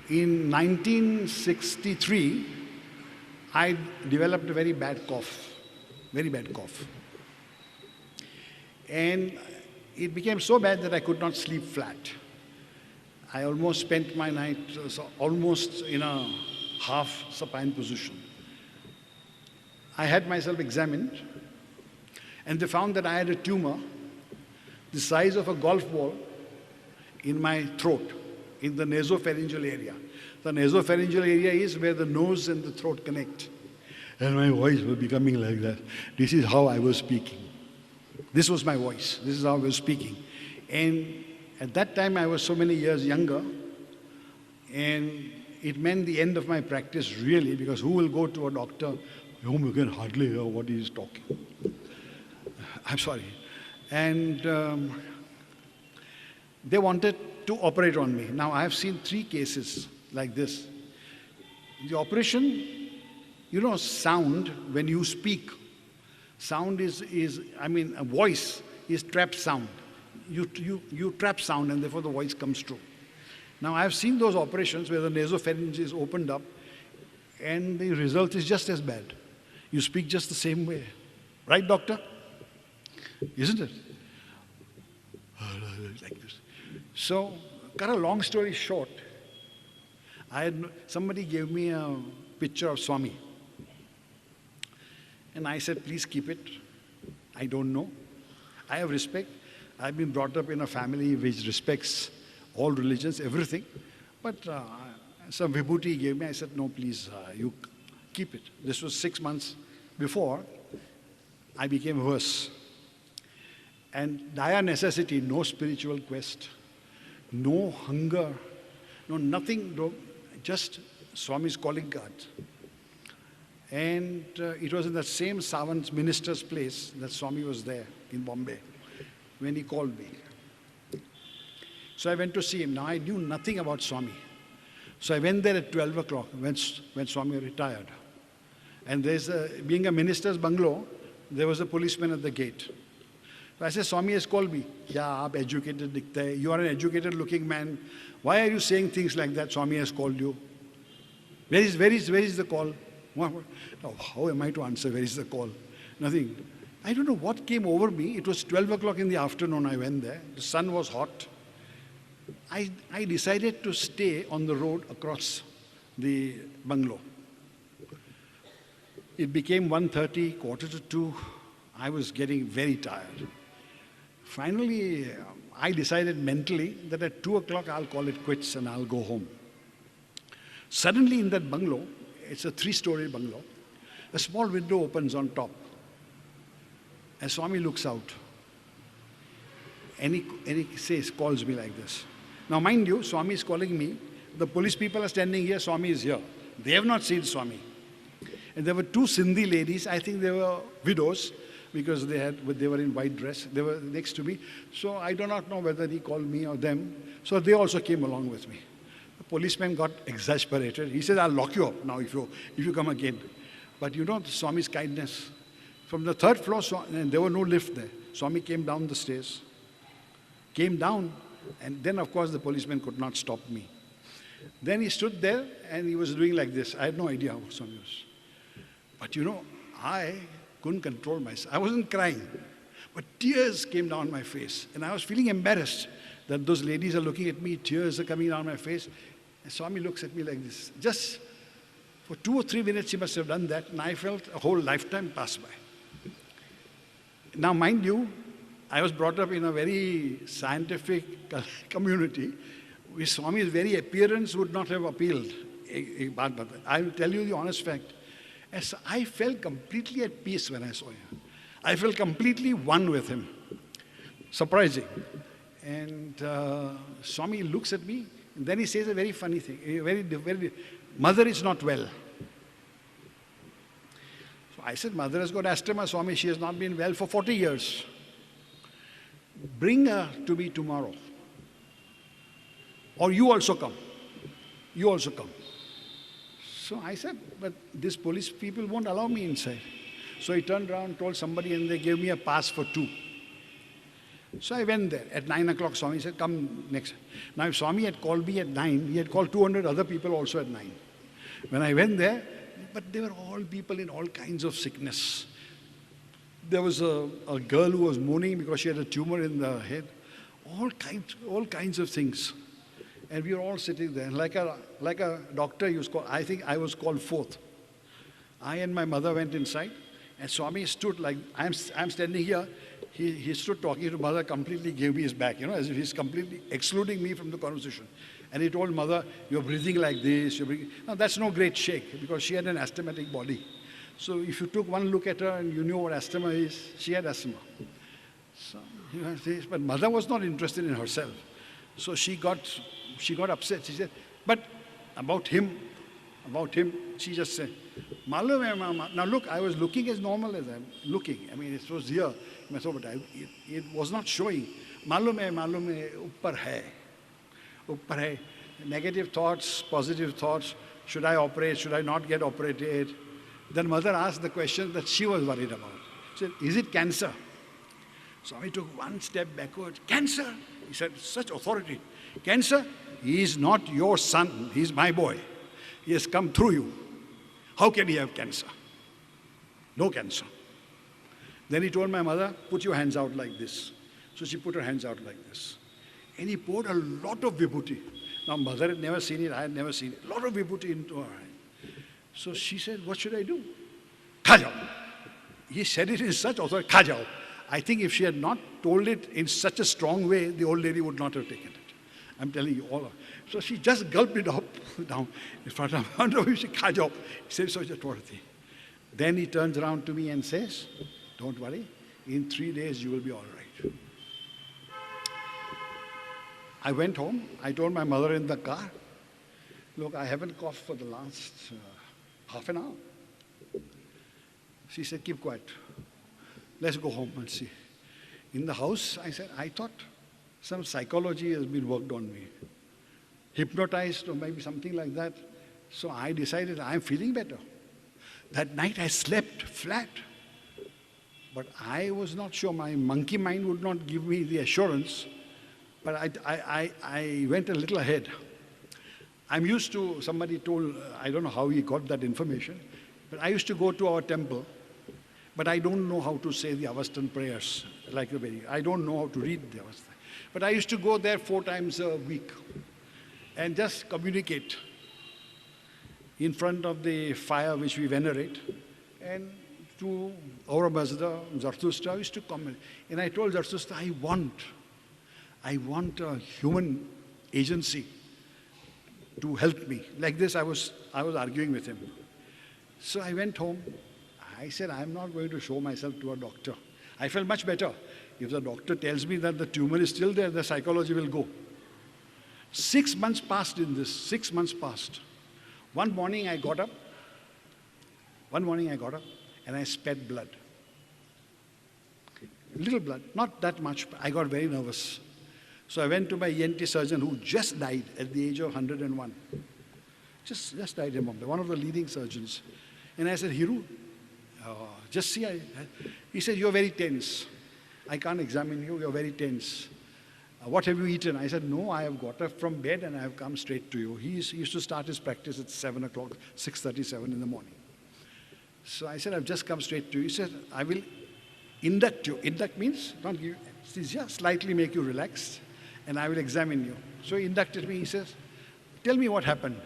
In 1963, I developed a very bad cough, very bad cough. And it became so bad that I could not sleep flat. I almost spent my night almost in a half supine position. I had myself examined, and they found that I had a tumor the size of a golf ball in my throat, in the nasopharyngeal area. The nasopharyngeal area is where the nose and the throat connect. And my voice was becoming like that. This is how I was speaking. This was my voice. This is how I was speaking. And at that time, I was so many years younger, and it meant the end of my practice, really, because who will go to a doctor whom you can hardly hear what he is talking? I'm sorry. And they wanted to operate on me. Now, I have seen 3 cases like this. The operation, you know, sound, when you speak, sound is a voice is trapped sound. You trap sound, and therefore the voice comes true. Now, I have seen those operations where the nasopharynx is opened up, and the result is just as bad. You speak just the same way. Right, doctor? Isn't it? Like this. So, cut a long story short, somebody gave me a picture of Swami. And I said, please keep it. I don't know. I have respect. I've been brought up in a family which respects all religions, everything. But some vibhuti he gave me. I said, no, please, you keep it. This was 6 months before I became worse. And dire necessity, no spiritual quest, no hunger, no nothing, just Swami's calling card. And it was in that same Savant's minister's place that Swami was there in Bombay when he called me. So I went to see him. Now I knew nothing about Swami. So I went there at 12 o'clock when Swami retired. And being a minister's bungalow, there was a policeman at the gate. So I said, Swami has called me. Yeah, aap educated dikhta hai. You are an educated looking man. Why are you saying things like that? Swami has called you. Where is the call? How am I to answer? Where is the call? Nothing. I don't know what came over me. It was 12 o'clock in the afternoon I went there. The sun was hot. I decided to stay on the road across the bungalow. It became 1:30, 1:45. I was getting very tired. Finally, I decided mentally that at 2 o'clock I'll call it quits and I'll go home. Suddenly in that bungalow, it's a 3-story bungalow, a small window opens on top. And Swami looks out. And he calls me like this. Now mind you, Swami is calling me. The police people are standing here, Swami is here. They have not seen Swami. And there were 2 Sindhi ladies, I think they were widows, because they were in white dress. They were next to me. So I do not know whether he called me or them. So they also came along with me. The policeman got exasperated. He said, I'll lock you up now if you come again. But you know, Swami's kindness. From the 3rd floor, and there was no lift there. Swami came down the stairs. Came down, and then of course the policeman could not stop me. Then he stood there and he was doing like this. I had no idea how Swami was. But you know, I couldn't control myself. I wasn't crying, but tears came down my face. And I was feeling embarrassed that those ladies are looking at me, tears are coming down my face. And Swami looks at me like this. Just for 2 or 3 minutes he must have done that, and I felt a whole lifetime pass by. Now mind you, I was brought up in a very scientific community where Swami's very appearance would not have appealed. I will tell you the honest fact. As I felt completely at peace when I saw him. I felt completely one with him. Surprising. And Swami looks at me, and then he says a very funny thing. Mother is not well. So I said, Mother has got asthma, Swami. She has not been well for 40 years. Bring her to me tomorrow. Or you also come. You also come. So I said, but these police people won't allow me inside. So he turned around, told somebody, and they gave me a pass for 2. So I went there. At 9 o'clock, Swami said, come next. Now, if Swami had called me at 9, he had called 200 other people also at 9. When I went there, but they were all people in all kinds of sickness. There was a girl who was moaning because she had a tumor in the head. All kinds of things. And we were all sitting there. Like a doctor, he was called, I think I was called fourth. I and my mother went inside, and Swami stood like, I'm standing here. He stood talking to mother, completely gave me his back, as if he's completely excluding me from the conversation. And he told mother, you're breathing like this. Now, that's no great shake, because she had an asthmatic body. So if you took one look at her and you knew what asthma is, she had asthma. So, but mother was not interested in herself. So she got upset. She said, but about him, she just said, Malum hai mama. Now look, I was looking as normal as I'm looking. I mean, it was here. But it was not showing. Malum hai, uppar hai. Uppar hai. Negative thoughts, positive thoughts. Should I operate? Should I not get operated? Then mother asked the question that she was worried about. She said, is it cancer? Swami took one step backward. Cancer? He said, such authority. Cancer? He is not your son. He is my boy. He has come through you. How can he have cancer? No cancer. Then he told my mother, put your hands out like this. So she put her hands out like this. And he poured a lot of vibhuti. Now mother had never seen it, I had never seen it. A lot of vibhuti into her hand. So she said, what should I do? Khajao. He said it in such authority, khajao. I think if she had not told it in such a strong way, the old lady would not have taken it. I'm telling you all. So she just gulped it up down in front of him. She khajao. He said such authority. Then he turns around to me and says, don't worry, in 3 days you will be all right. I went home. I told my mother in the car, look, I haven't coughed for the last half an hour. She said, keep quiet. Let's go home and see. In the house, I said, I thought some psychology has been worked on me. Hypnotized or maybe something like that. So I decided I'm feeling better. That night I slept flat. But I was not sure. My monkey mind would not give me the assurance. But I went a little ahead. I'm used to, somebody told, I don't know how he got that information, but I used to go to our temple, but I don't know how to say the Avastan prayers, like the very, I don't know how to read the Avastan. But I used to go there 4 times a week and just communicate in front of the fire which we venerate. And to Aurangzeb, Zarathustra, I used to comment. And I told Zarathustra, I want a human agency to help me. Like this, I was arguing with him. So I went home. I said, I'm not going to show myself to a doctor. I felt much better. If the doctor tells me that the tumor is still there, the psychology will go. 6 months passed in this. 6 months passed. One morning I got up and I spat blood. Little blood, not that much. I got very nervous. So I went to my ENT surgeon who just died at the age of 101. Just died in Bombay, one of the leading surgeons. And I said, Hiru, just see. He said, you're very tense. I can't examine you, you're very tense. What have you eaten? I said, no, I have got up from bed and I have come straight to you. He used to start his practice at 7 o'clock, 6:37 in the morning. So I said, I've just come straight to you. He said, I will induct you. Induct means, not give, just slightly make you relaxed, and I will examine you. So he inducted me. He says, tell me what happened.